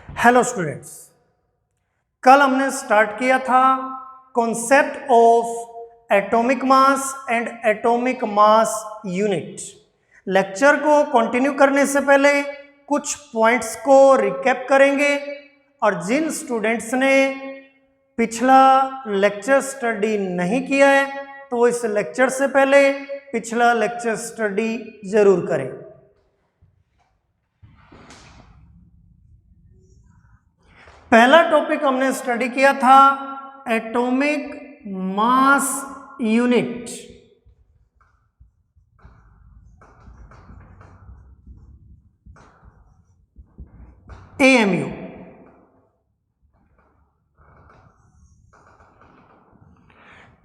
Hello students, कल हमने start किया था concept of atomic mass and atomic mass unit. Lecture को कंटिन्यू करने से पहले कुछ पॉइंट्स को रिकैप करेंगे और जिन स्टूडेंट्स ने पिछला लेक्चर स्टडी नहीं किया है तो वो इस लेक्चर से पहले पिछला लेक्चर स्टडी जरूर करें। पहला टॉपिक हमने स्टडी किया था एटॉमिक मास यूनिट। एएमयू।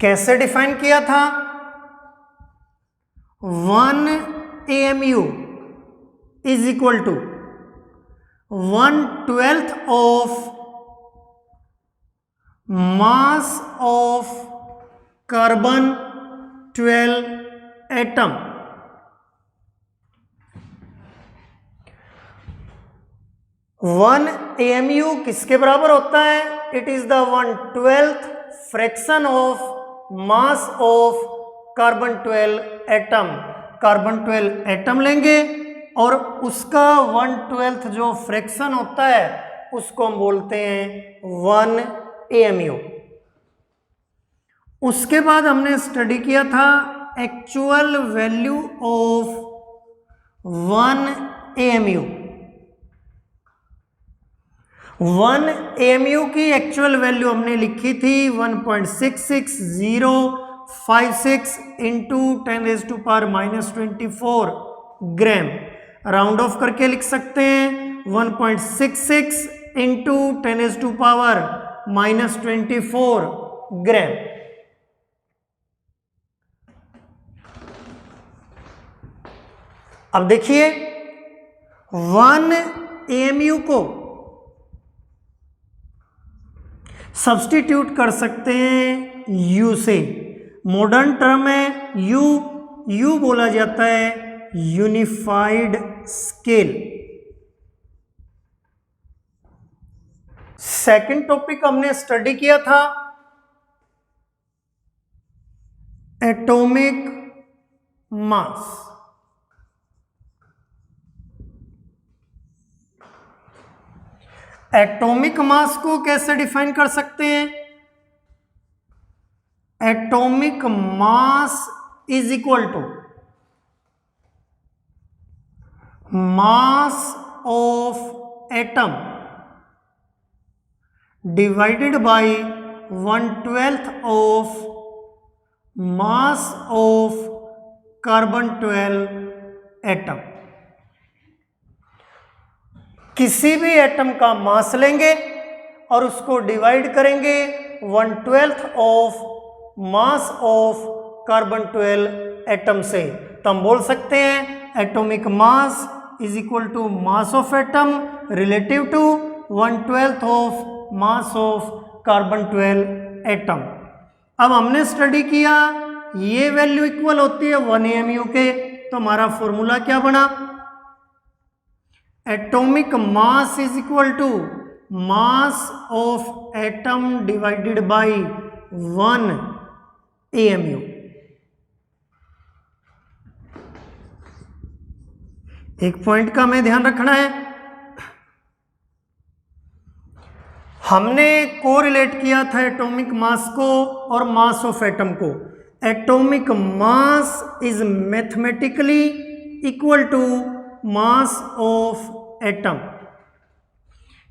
कैसे डिफाइन किया था? 1 AMU is equal to 1/12 of mass of carbon 12 atom। One AMU किसके बराबर होता है? It is the 1/12 fraction of mass of carbon 12 atom. Carbon 12 atom लेंगे और उसका 1/12 जो फ्रैक्शन होता है उसको हम बोलते हैं 1 AMU। उसके बाद हमने स्टडी किया था actual value of 1 AMU। 1 AMU की एक्चुअल वैल्यू हमने लिखी थी 1.66056 इंटू 10⁻⁻24 ग्राम। राउंड ऑफ करके लिख सकते हैं 1.66 इंटू 10⁻⁻24 ग्राम। अब देखिए 1 AMU को सब्स्टिट्यूट कर सकते हैं U से। मॉडर्न टर्म है U बोला जाता है यूनिफाइड स्केल। सेकंड टॉपिक हमने स्टडी किया था एटॉमिक मास। एटॉमिक मास को कैसे डिफाइन कर सकते हैं? Atomic mass is equal to mass of atom divided by 1/12 of mass of carbon 12 atom. किसी भी एटम का मास लेंगे और उसको डिवाइड करेंगे 1/12 of mass of carbon 12 atom से, तो हम बोल सकते हैं atomic mass is equal to mass of atom relative to 1/12 of mass of carbon 12 atom. अब हमने स्टडी किया ये वैल्यू इक्वल होती है 1 AMU के, तो हमारा फॉर्मूला क्या बना? Atomic mass is equal to mass of atom divided by 1 AMU। एक पॉइंट का हमें ध्यान रखना है, हमने कोरिलेट किया था एटॉमिक मास को और मास ऑफ एटम को। Atomic mass is mathematically equal to mass of atom,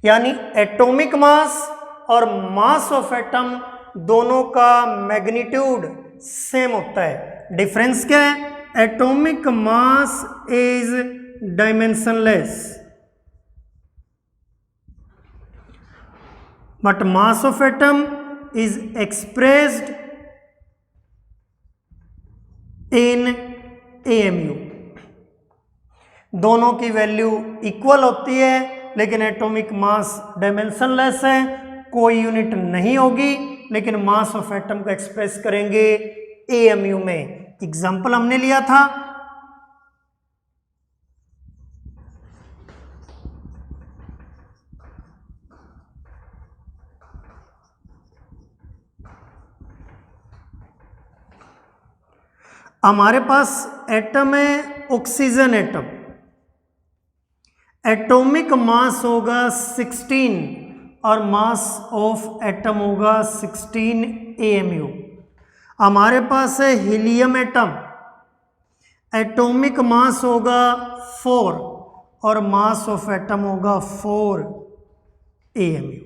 यानी एटॉमिक मास और मास ऑफ एटम दोनों का मैग्नीट्यूड सेम होता है। डिफरेंस क्या है? Atomic mass is dimensionless but mass of atom is expressed in AMU। दोनों की वैल्यू इक्वल होती है लेकिन एटॉमिक मास डायमेंशनलेस है, कोई यूनिट नहीं होगी, लेकिन मास ऑफ एटम को एक्सप्रेस करेंगे AMU में। एग्जाम्पल हमने लिया था हमारे पास एटम है ऑक्सीजन एटम, एटॉमिक मास होगा 16 और मास ऑफ एटम होगा 16 AMU। हमारे पास है हीलियम एटम, एटॉमिक मास होगा 4 और मास ऑफ एटम होगा 4 AMU।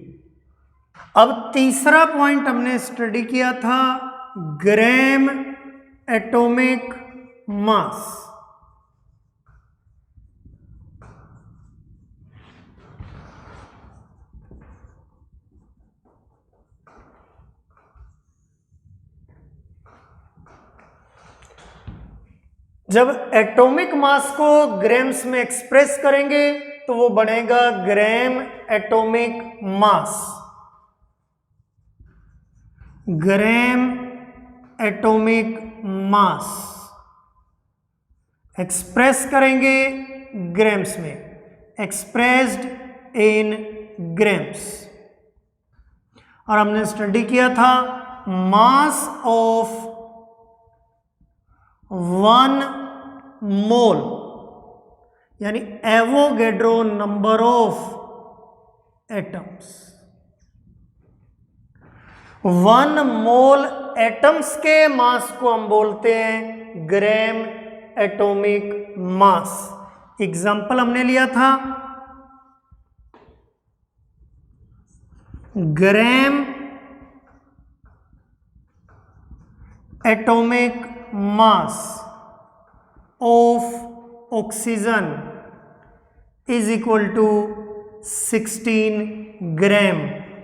अब तीसरा पॉइंट हमने स्टडी किया था ग्राम एटॉमिक मास। जब एटॉमिक मास को ग्राम्स में एक्सप्रेस करेंगे तो वो बनेगा ग्राम एटॉमिक मास। ग्राम एटॉमिक मास एक्सप्रेस करेंगे ग्राम्स में, एक्सप्रेस्ड इन ग्राम्स। और हमने स्टडी किया था मास ऑफ 1 मोल यानी Avogadro number of atoms. 1 mole atoms के मास को हम बोलते हैं ग्राम एटॉमिक मास। एग्जाम्पल हमने लिया था gram atomic mass of oxygen is equal to 16 gram,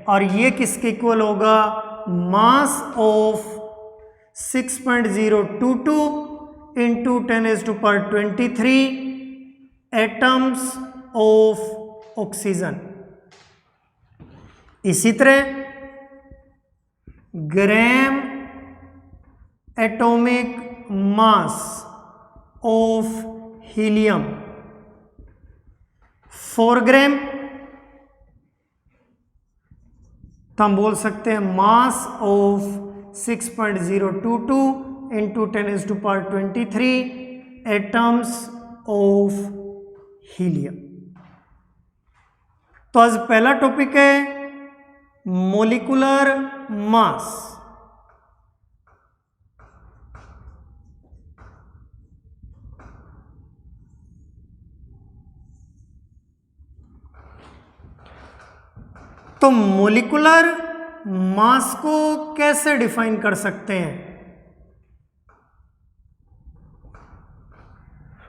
और ये किसके इक्वल होगा mass of 6.022 into 10⁻23 atoms of oxygen. इसी तरह gram atomic mass of helium 4 gram, तो हम बोल सकते हैं mass of 6.022 into 10⁻23 atoms of helium. तो आज पहला टॉपिक है मॉलिक्यूलर मास। तो मॉलिक्यूलर मास को कैसे डिफाइन कर सकते हैं?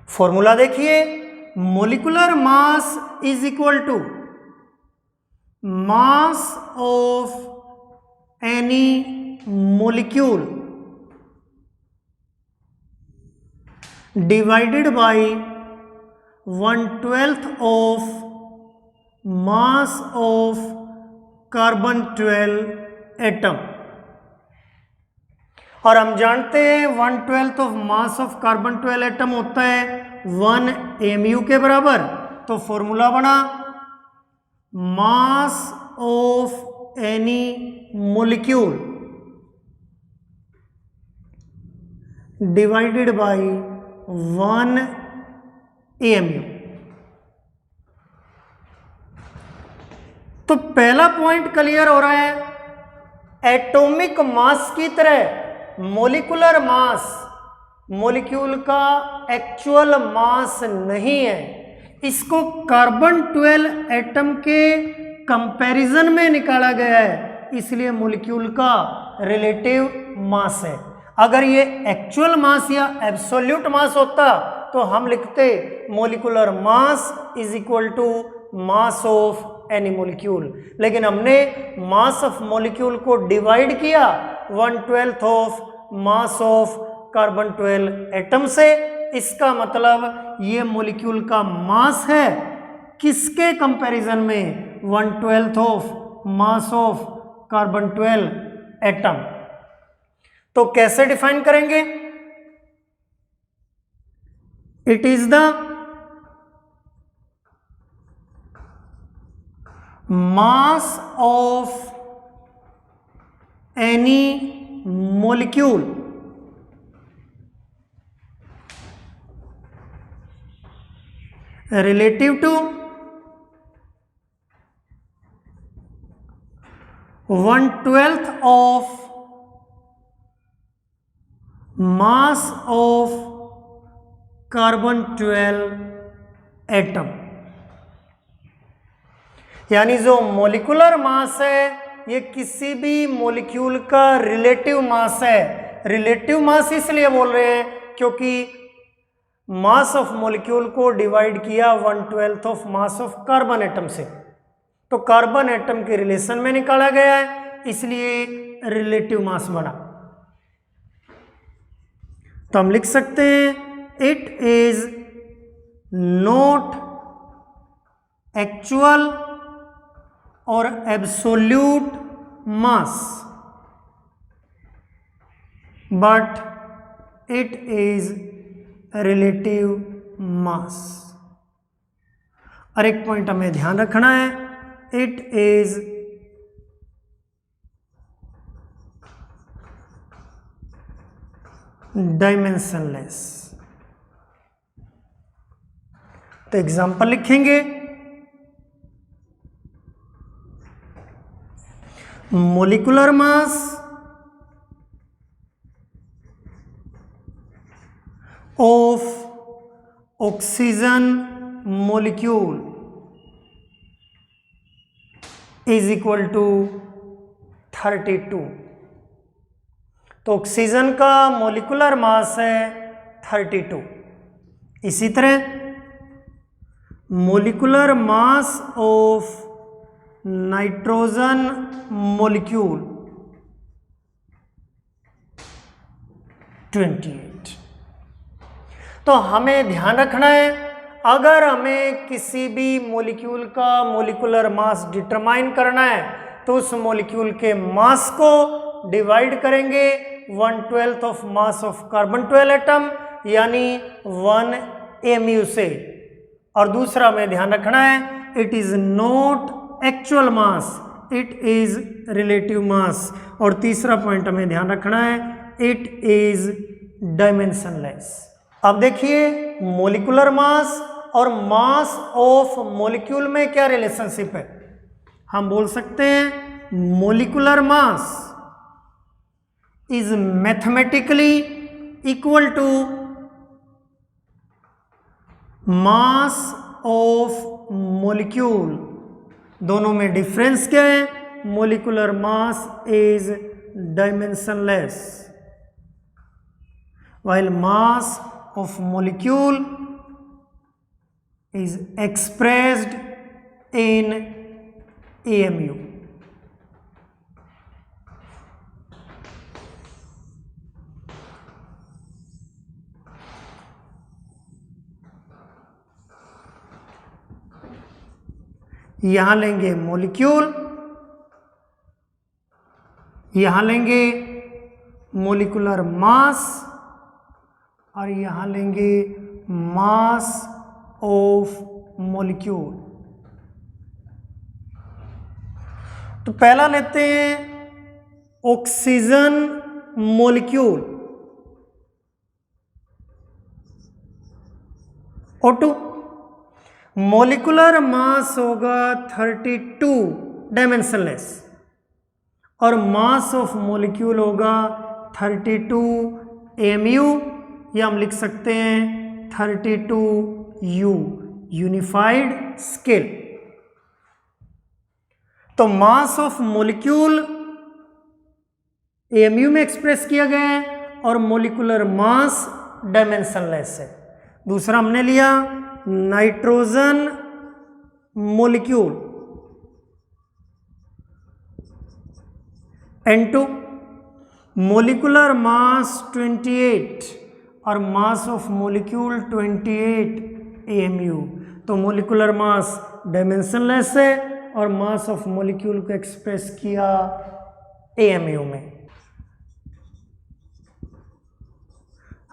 फॉर्मूला देखिए, molecular mass is equal to mass of any molecule divided by 1/12 of mass of carbon 12 atom. और हम जानते हैं 1/12 of mass of carbon 12 atom होता है 1 AMU के बराबर। तो फॉर्मूला बना mass of any molecule divided by 1 AMU। तो पहला पॉइंट क्लियर हो रहा है, एटॉमिक मास की तरह मॉलिक्यूलर मास मॉलिक्यूल का एक्चुअल मास नहीं है, इसको कार्बन 12 एटम के कंपैरिजन में निकाला गया है, इसलिए मॉलिक्यूल का रिलेटिव मास है। अगर ये एक्चुअल मास या एब्सोल्यूट मास होता तो हम लिखते molecular mass is equal to mass of any molecule, लेकिन हमने मास ऑफ मॉलिक्यूल को डिवाइड किया 1/12 of mass of carbon 12 atom से। इसका मतलब ये मॉलिक्यूल का मास है किसके कंपैरिजन में? 1/12 of mass of carbon 12 atom. तो कैसे डिफाइन करेंगे? It is the mass of any molecule relative to 1/12 of mass of carbon 12 atom. यानी जो मोलिकुलर मास है ये किसी भी मॉलिक्यूल का रिलेटिव मास है। रिलेटिव मास इसलिए बोल रहे हैं क्योंकि मास ऑफ मॉलिक्यूल को डिवाइड किया 1/12 of mass of carbon atom से, तो कार्बन एटम के रिलेशन में निकाला गया है, इसलिए रिलेटिव मास बना। तो हम लिख सकते हैं इट इज नॉट एक्चुअल और absolute mass but it is relative mass. और एक पॉइंट हमें ध्यान रखना है, इट इज डायमेंशनलेस। तो एग्जांपल लिखेंगे, molecular mass of oxygen molecule is equal to 32। तो ऑक्सीजन का मोलिकुलर मास है 32। इसी तरह molecular mass of nitrogen molecule 28। तो हमें ध्यान रखना है, अगर हमें किसी भी मॉलिक्यूल का मोलिकुलर मास डिटरमाइन करना है तो उस मॉलिक्यूल के मास को डिवाइड करेंगे 1/12 of mass of carbon 12 atom यानी 1 mu से। और दूसरा हमें ध्यान रखना है, it is not actual mass, it is relative mass. और तीसरा पॉइंट हमें ध्यान रखना है, इट इज डायमेंशनलेस। अब देखिए मोलिकुलर मास और मास ऑफ मॉलिक्यूल में क्या रिलेशनशिप है। हम बोल सकते हैं molecular mass is mathematically equal to mass of molecule. दोनों में डिफरेंस क्या है, molecular mass is dimensionless while mass of molecule is expressed in AMU। यहां लेंगे मॉलिक्यूल, यहां लेंगे मोलिकुलर मास और यहां लेंगे मास ऑफ मॉलिक्यूल। तो पहला लेते हैं oxygen molecule O2। Molecular mass होगा 32 डायमेंशनलेस और मास ऑफ मॉलिक्यूल होगा 32 mu या हम लिख सकते हैं 32U यूनिफाइड स्केल। तो मास ऑफ मॉलिक्यूल AMU में एक्सप्रेस किया गया है और मॉलिकुलर मास डायमेंशनलेस है। दूसरा हमने लिया nitrogen molecule N2, molecular mass 28 और मास ऑफ मॉलिक्यूल 28 AMU। तो मॉलिकुलर मास डायमेंशनलेस है और मास ऑफ मॉलिक्यूल को एक्सप्रेस किया AMU में।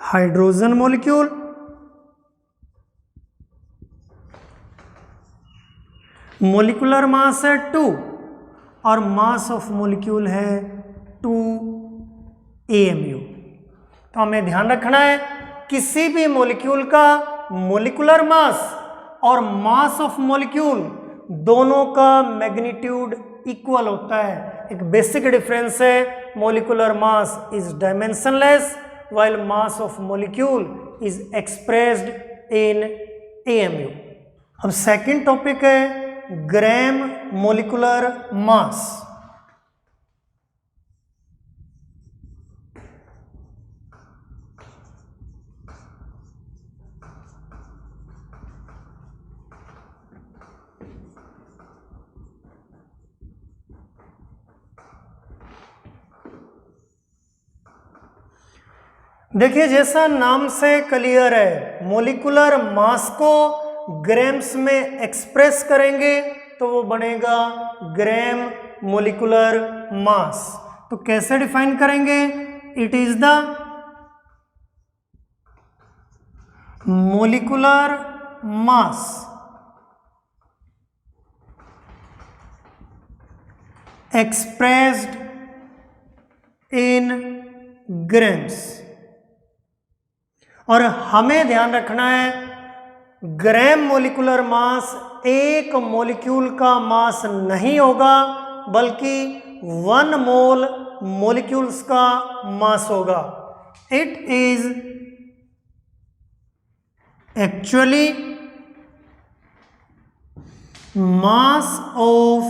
हाइड्रोजन मॉलिक्यूल मॉलिकुलर मास है 2 और मास ऑफ मॉलिक्यूल है 2 AMU। तो हमें ध्यान रखना है किसी भी मॉलिक्यूल का मॉलिकुलर मास और मास ऑफ मॉलिक्यूल दोनों का मैग्नीट्यूड इक्वल होता है। एक बेसिक डिफरेंस है, molecular mass is dimensionless while mass of molecule is expressed in AMU। अब सेकंड टॉपिक है ग्राम मॉलिक्यूलर मास। देखिए जैसा नाम से क्लियर है, मॉलिक्यूलर मास को ग्राम्स में एक्सप्रेस करेंगे तो वो बनेगा ग्राम मॉलिक्यूलर मास। तो कैसे डिफाइन करेंगे? It is the molecular mass expressed in grams. और हमें ध्यान रखना है, ग्राम मॉलिक्यूलर मास एक मॉलिक्यूल का मास नहीं होगा, बल्कि 1 मोल मॉलिक्यूल्स का मास होगा। It is actually mass of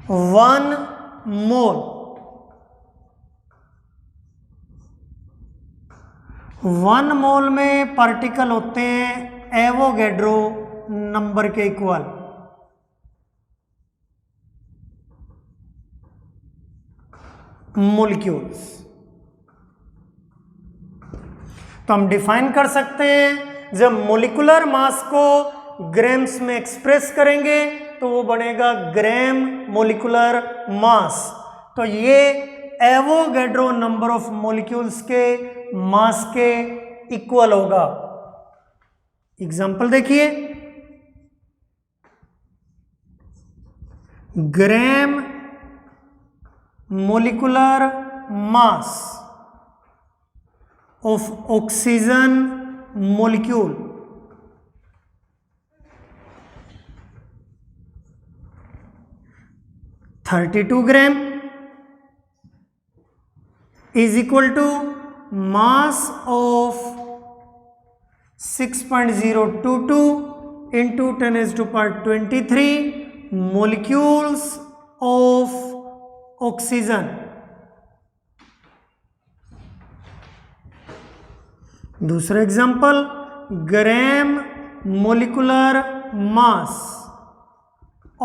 1 मोल। 1 मोल में पार्टिकल होते हैं एवोगैड्रो नंबर के इक्वल। मॉलिक्यूल्स तो हम डिफाइन कर सकते हैं, जब मॉलिक्यूलर मास को ग्राम्स में एक्सप्रेस करेंगे तो वो बनेगा ग्राम मॉलिक्यूलर मास। तो ये एवोगैड्रो नंबर ऑफ मॉलिक्यूल्स के मास के इक्वल होगा। एग्जांपल देखिए, gram molecular mass of oxygen molecule (32 gram) is equal to mass of 6.022 into 10 raised to power 23 molecules of oxygen। दूसरा example, gram molecular mass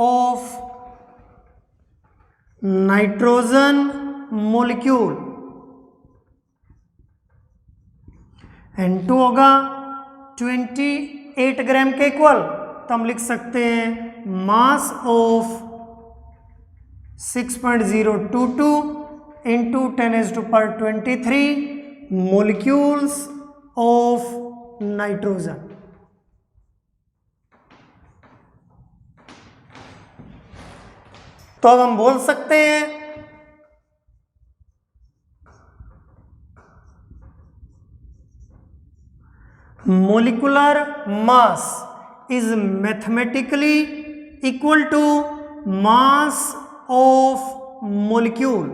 of nitrogen molecule N2 होगा 28 ग्राम के equal. तो हम लिख सकते हैं mass of 6.022 into 10 raised to power 23 molecules of nitrogen. तो अब हम बोल सकते हैं molecular mass is mathematically equal to mass of molecule।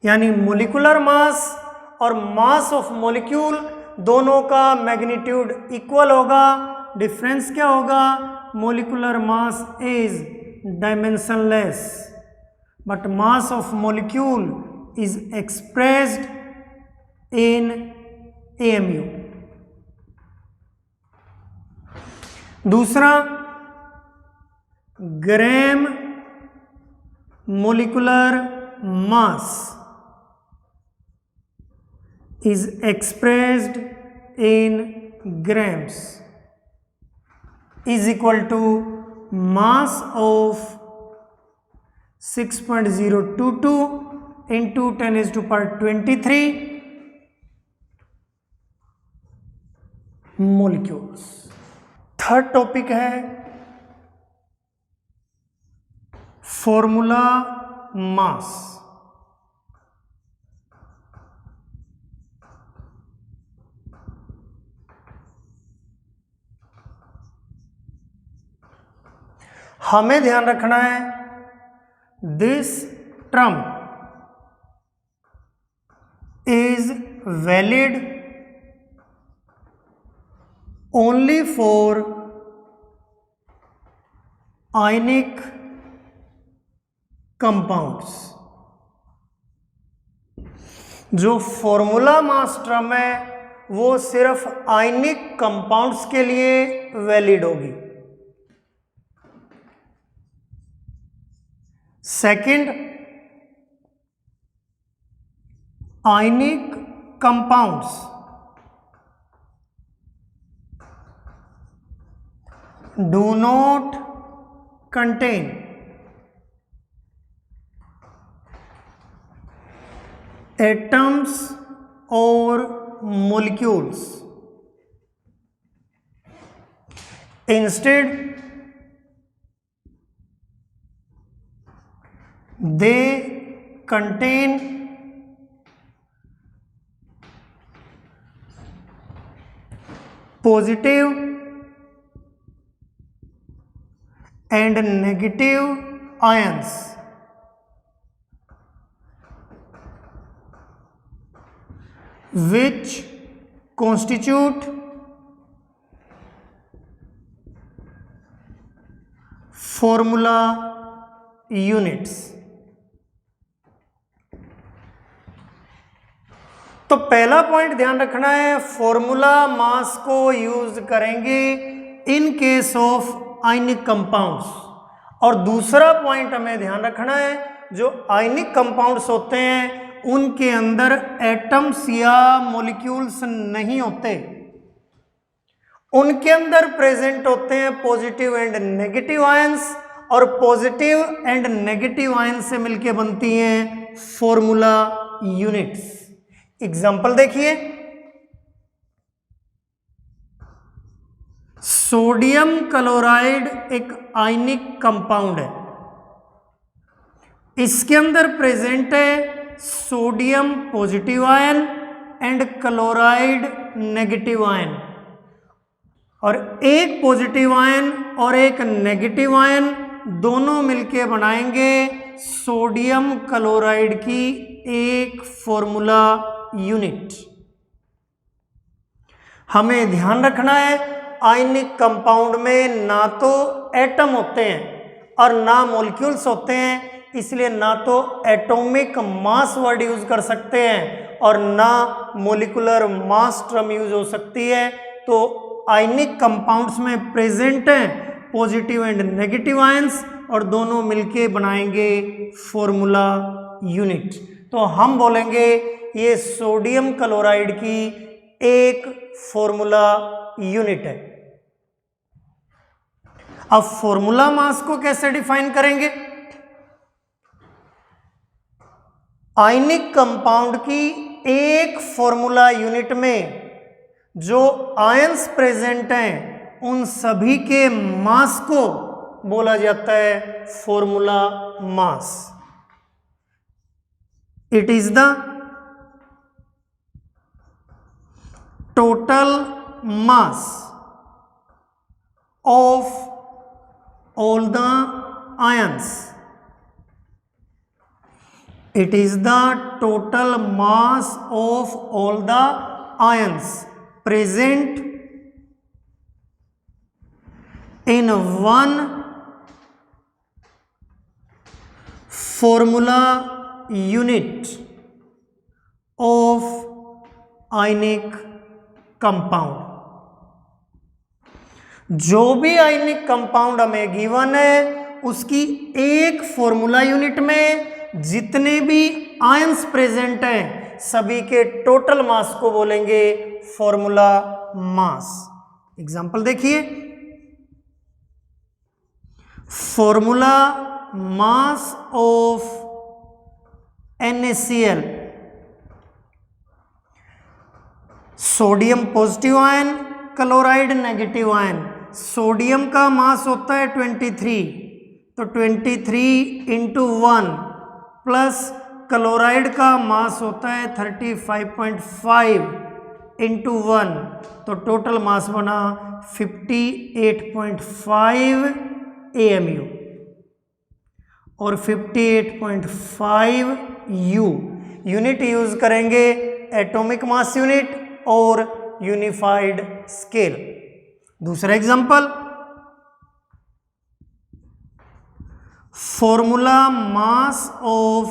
यानी मोलिकुलर मास और मास ऑफ मॉलिक्यूल दोनों का मैग्नीट्यूड इक्वल होगा। डिफरेंस क्या होगा? Molecular mass is dimensionless but mass of molecule is expressed in AMU। दूसरा, gram molecular mass is expressed in grams is equal to mass of 6.022 into 10 raised to power 23 molecules। Third topic है formula mass. हमें ध्यान रखना है this term is valid only for ionic compounds. जो formula mass term है वो सिर्फ ionic compounds के लिए वैलिड होगी। Second, ionic compounds do not contain atoms or molecules. Instead, they contain positive and negative ions which constitute formula units। तो पहला point ध्यान रखना है, फॉर्मूला मास को यूज करेंगे in case of ionic compounds. और दूसरा पॉइंट हमें ध्यान रखना है, जो आयनिक कंपाउंड्स होते हैं उनके अंदर एटम्स या मॉलिक्यूल्स नहीं होते, उनके अंदर प्रेजेंट होते हैं पॉजिटिव एंड नेगेटिव आयंस, और पॉजिटिव एंड नेगेटिव आयंस से मिलके बनती हैं फॉर्मूला यूनिट्स। एग्जांपल देखिए, सोडियम क्लोराइड एक आयनिक कंपाउंड है, इसके अंदर प्रेजेंट है sodium positive ion and chloride negative ion, और एक पॉजिटिव आयन और एक नेगेटिव आयन दोनों मिलके बनाएंगे सोडियम क्लोराइड की एक फॉर्मूला यूनिट। हमें ध्यान रखना है, आयनिक कंपाउंड में ना तो एटम होते हैं और ना मॉलिक्यूल्स होते हैं, इसलिए ना तो एटॉमिक मास वर्ड यूज कर सकते हैं और ना मॉलिक्यूलर मास टर्म यूज हो सकती है। तो आयनिक कंपाउंड्स में प्रेजेंट हैं पॉजिटिव एंड नेगेटिव आयंस और दोनों मिलके बनाएंगे फॉर्मूला यूनिट। तो हम बोलेंगे ये सोडियम क्लोराइड की एक फॉर्मूला यूनिट है। अब फॉर्मूला मास को कैसे डिफाइन करेंगे? आयनिक कंपाउंड की एक फॉर्मूला यूनिट में जो आयंस प्रेजेंट हैं उन सभी के मास को बोला जाता है formula mass. It is the total mass of all the ions. It is the total mass of all the ions present in one formula unit of ionic compound। जो भी आयनिक कंपाउंड हमें गिवन है उसकी एक formula unit में जितने भी ions present हैं सभी के टोटल मास को बोलेंगे फॉर्मूला मास। एग्जांपल देखिए, formula mass of NaCl, sodium positive ion chloride negative ion. Sodium का मास होता है 23, तो 23 इंटू 1 प्लस क्लोराइड का मास होता है 35.5 इंटू 1, तो टोटल मास बना 58.5 AMU और 58.5 U यूनिट यूज करेंगे एटॉमिक मास यूनिट और यूनिफाइड स्केल। दूसरा example, formula mass of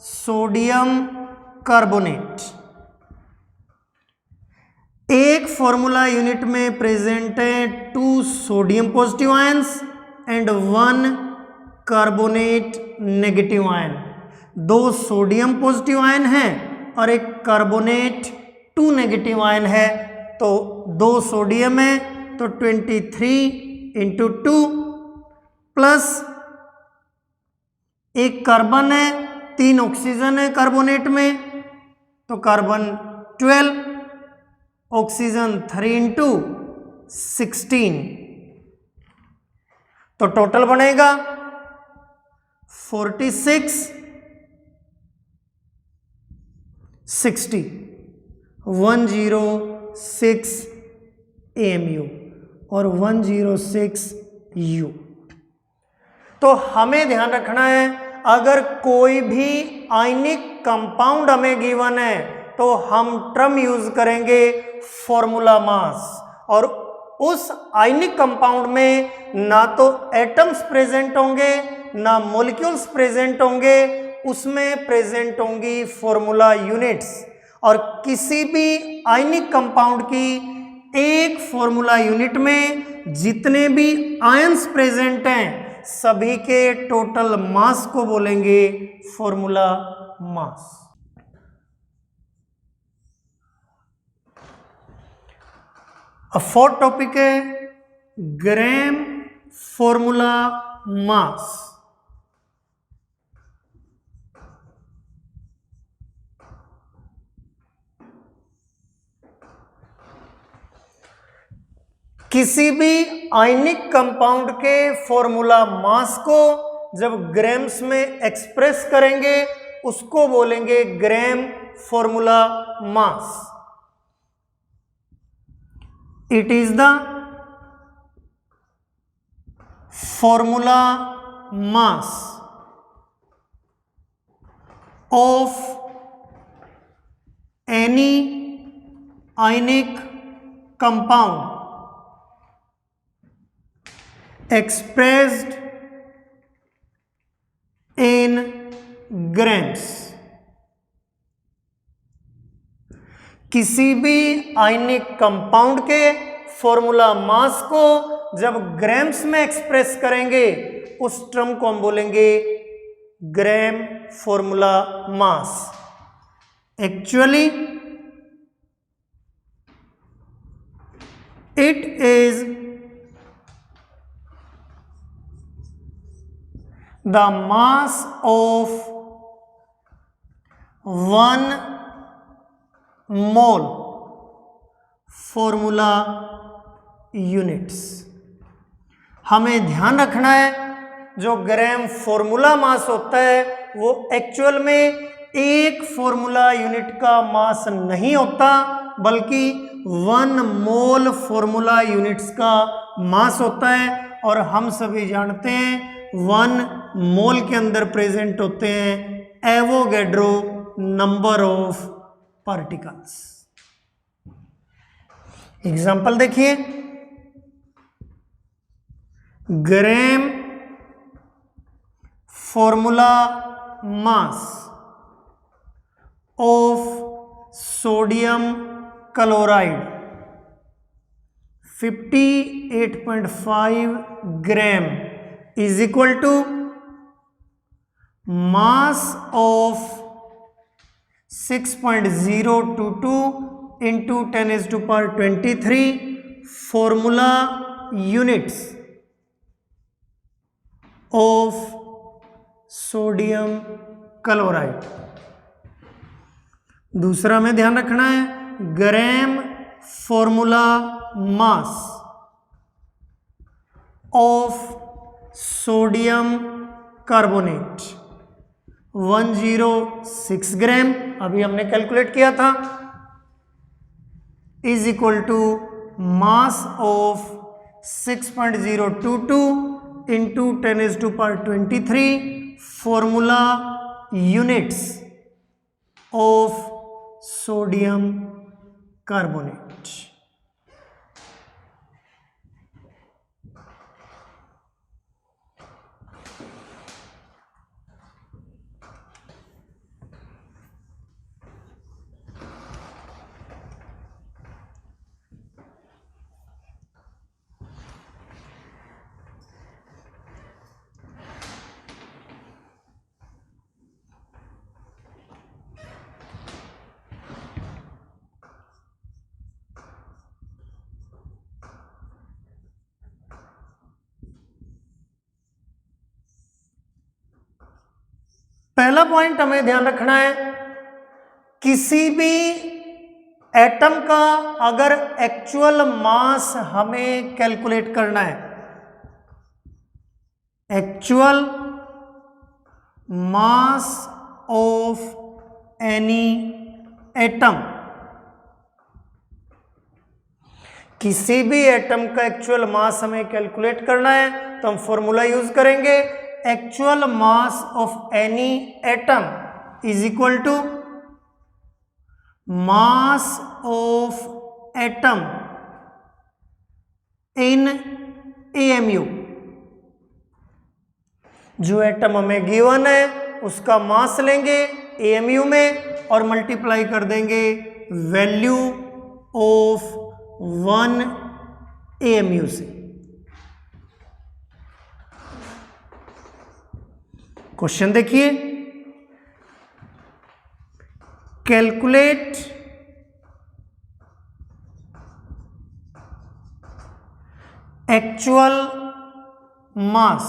sodium carbonate. एक फॉर्मूला यूनिट में प्रेजेंट है 2 sodium positive ions and 1 carbonate negative ion. 2 sodium positive ion है और एक कार्बोनेट 2 नेगेटिव आयन है। तो 2 सोडियम है तो 23 इंटू 2 प्लस एक कार्बन है, 3 ऑक्सीजन है कार्बोनेट में, तो कार्बन 12, ऑक्सीजन 3 इंटू 16, तो टोटल बनेगा 46 60 106 AMU और 106 U। तो हमें ध्यान रखना है, अगर कोई भी आयनिक कंपाउंड हमें गिवन है तो हम टर्म यूज करेंगे फॉर्मूला मास, और उस आयनिक कंपाउंड में ना तो एटम्स प्रेजेंट होंगे ना मॉलिक्यूल्स प्रेजेंट होंगे, उसमें प्रेजेंट होंगी फॉर्मूला यूनिट्स। और किसी भी आयनिक कंपाउंड की एक फॉर्मूला यूनिट में जितने भी आयंस प्रेजेंट हैं सभी के टोटल मास को बोलेंगे फॉर्मूला मास। अब फोर्थ टॉपिक है ग्राम फॉर्मूला मास। किसी भी आयनिक कंपाउंड के फॉर्मूला मास को जब ग्राम्स में एक्सप्रेस करेंगे उसको बोलेंगे ग्राम formula mass. It is the formula mass of any ionic compound expressed in grams। किसी भी आयनिक कंपाउंड के फॉर्मूला मास को जब ग्राम्स में एक्सप्रेस करेंगे उस टर्म को हम बोलेंगे ग्राम formula mass. Actually it is the mass of 1 mole formula units. हमें ध्यान रखना है जो ग्राम फॉर्मूला मास होता है वो एक्चुअल में एक फॉर्मूला यूनिट का मास नहीं होता, बल्कि 1 मोल फॉर्मूला यूनिट्स का मास होता है। और हम सभी जानते हैं 1 मोल के अंदर प्रेजेंट होते हैं Avogadro number of particles. Example देखिए, gram formula mass of sodium chloride 58.5 gram is equal to mass of 6.022 into 10⁻23 formula units of sodium chloride। दूसरा में ध्यान रखना है gram formula mass of sodium carbonate 106 gram, अभी हमने कैलकुलेट किया था, is equal to mass of 6.022 into 10⁻23 formula units of sodium carbonate. पहला पॉइंट हमें ध्यान रखना है, किसी भी एटम का अगर एक्चुअल मास हमें कैलकुलेट करना है, actual mass of any atom, किसी भी एटम का एक्चुअल मास हमें कैलकुलेट करना है तो हम फॉर्मूला यूज करेंगे, actual mass of any atom is equal to mass of atom in AMU. जो एटम हमें गिवन है उसका मास लेंगे एएमयू में और मल्टीप्लाई कर देंगे वैल्यू ऑफ 1 एएमयू से। क्वेश्चन देखिए, calculate actual mass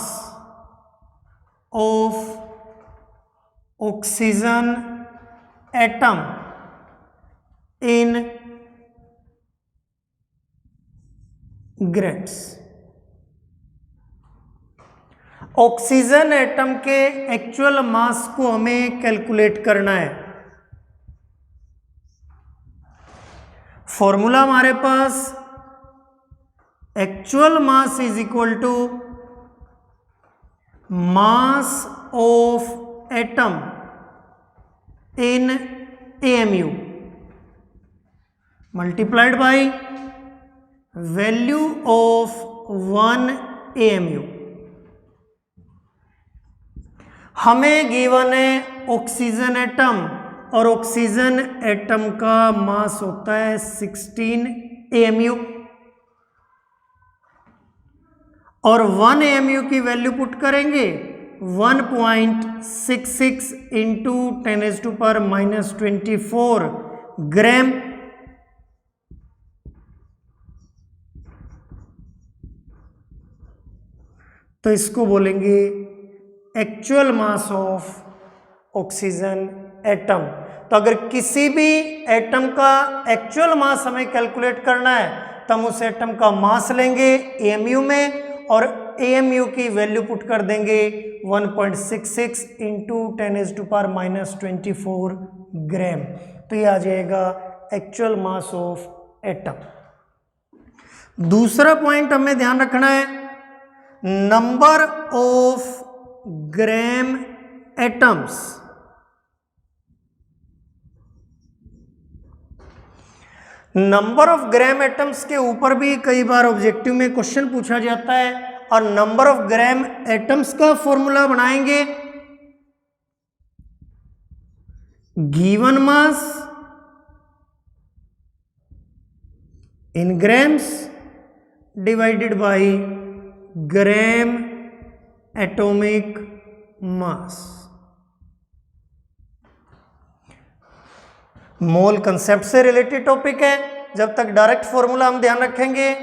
of oxygen atom in grades. Oxygen atom के एक्चुअल मास को हमें कैलकुलेट करना है। फॉर्मूला हमारे पास actual mass is equal to mass of atom in AMU multiplied by value of 1 AMU. हमें गिवन है ऑक्सीजन एटम और ऑक्सीजन एटम का मास होता है 16 एएमयू और 1 एएमयू की वैल्यू पुट करेंगे 1.66 इंटू 10⁻⁻24 ग्राम। तो इसको बोलेंगे actual mass of oxygen atom. तो अगर किसी भी एटम का एक्चुअल मास हमें कैलकुलेट करना है तो हम उस एटम का मास लेंगे एएमयू में और एएमयू की वैल्यू पुट कर देंगे 1.66 इंटू 10⁻⁻24 ग्राम। तो ये आ जाएगा एक्चुअल मास ऑफ एटम। दूसरा पॉइंट हमें ध्यान रखना है, number of gram atoms. Number of gram atoms के ऊपर भी कई बार ऑब्जेक्टिव में क्वेश्चन पूछा जाता है और नंबर ऑफ ग्राम एटम्स का फॉर्मूला बनाएंगे given mass in grams divided by gram atomic mass. Mole concept से रिलेटेड टॉपिक है, जब तक डायरेक्ट फॉर्मूला हम ध्यान रखेंगे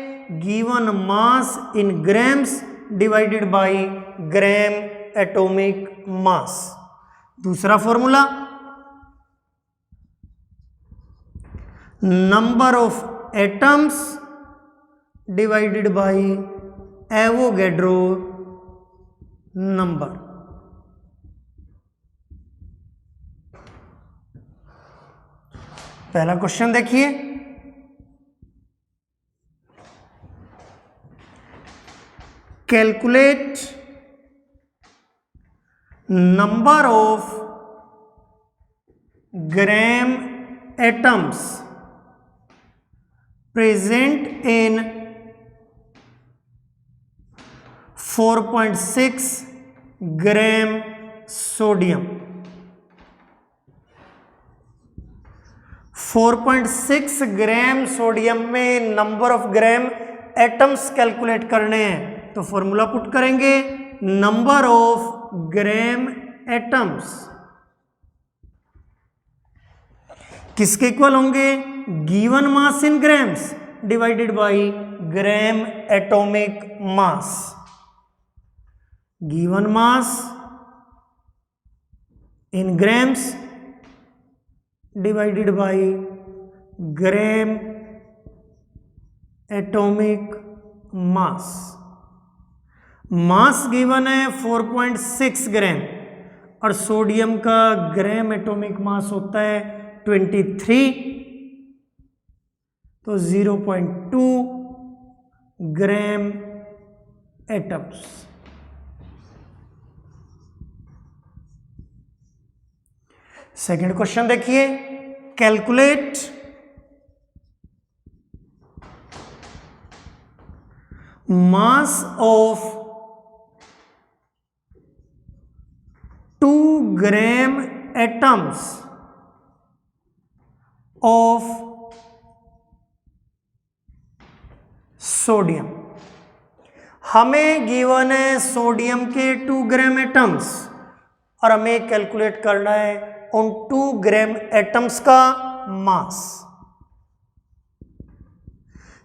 given mass in grams divided by gram atomic mass. दूसरा formula number of atoms divided by Avogadro number. पहला question देखिए, calculate number of gram atoms present in 4.6 gram sodium. 4.6 gram sodium में number of gram atoms calculate करने हैं, तो formula put करेंगे number of gram atoms किसके equal होंगे, given mass in grams divided by gram atomic mass. Given mass in grams divided by gram atomic mass. Mass given है 4.6 ग्राम और sodium का ग्राम atomic मास होता है 23, तो 0.2 ग्राम एटम्स। सेकंड क्वेश्चन देखिए, calculate mass of 2 gram atoms of sodium. हमें given है sodium के 2 ग्राम एटम्स और हमें कैलकुलेट करना है उन 2 ग्राम एटम्स का मास।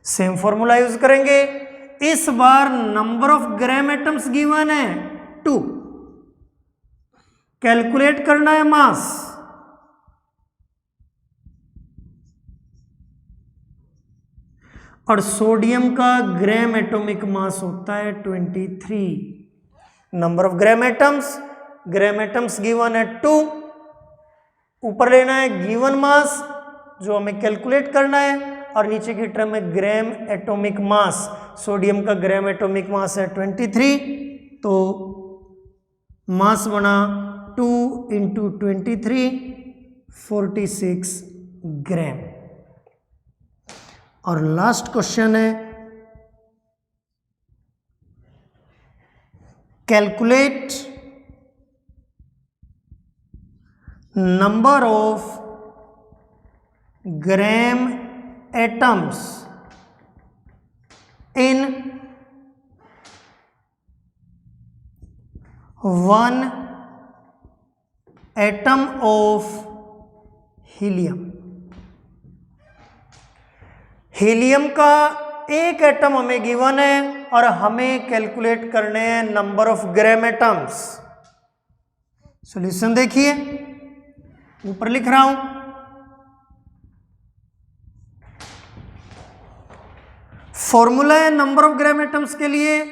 सेम फॉर्मूला यूज करेंगे, इस बार number of gram atoms given है 2, कैलकुलेट करना है मास। और सोडियम का ग्राम एटॉमिक मास होता है 23। Number of gram atoms given है 2, ऊपर लेना है गिवन मास जो हमें कैलकुलेट करना है, और नीचे की टर्म में ग्राम एटॉमिक मास। सोडियम का ग्राम एटॉमिक मास है 23, तो मास बना 2 × 23 46 ग्राम। और लास्ट क्वेश्चन है, calculate number of gram atoms in 1 atom of helium. Helium का एक एटम हमें गिवन है और हमें कैलकुलेट करने हैं number of gram atoms. Solution देखिए, ऊपर लिख रहा हूं, फॉर्मूला है नंबर ऑफ ग्राम एटम्स के लिए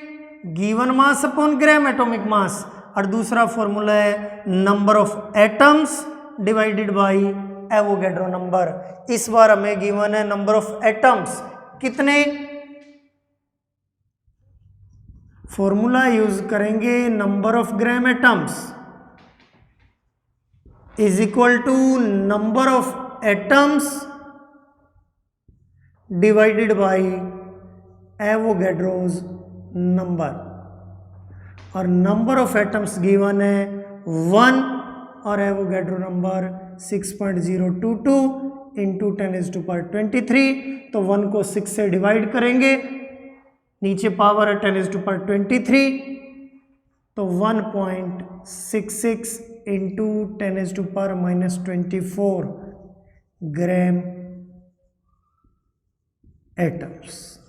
given mass upon gram atomic mass, और दूसरा फॉर्मूला है number of atoms divided by Avogadro number. इस बार हमें गिवन है नंबर ऑफ एटम्स कितने, फॉर्मूला यूज करेंगे number of gram atoms is equal to number of atoms divided by Avogadro's number. और नंबर ऑफ एटम्स गिवन है 1 और Avogadro number 6.022 into 10⁻23, तो 1 को 6 से डिवाइड करेंगे, नीचे पावर है 10⁻23, तो 1.66 इंटू 10⁻24 ग्राम एटम्स।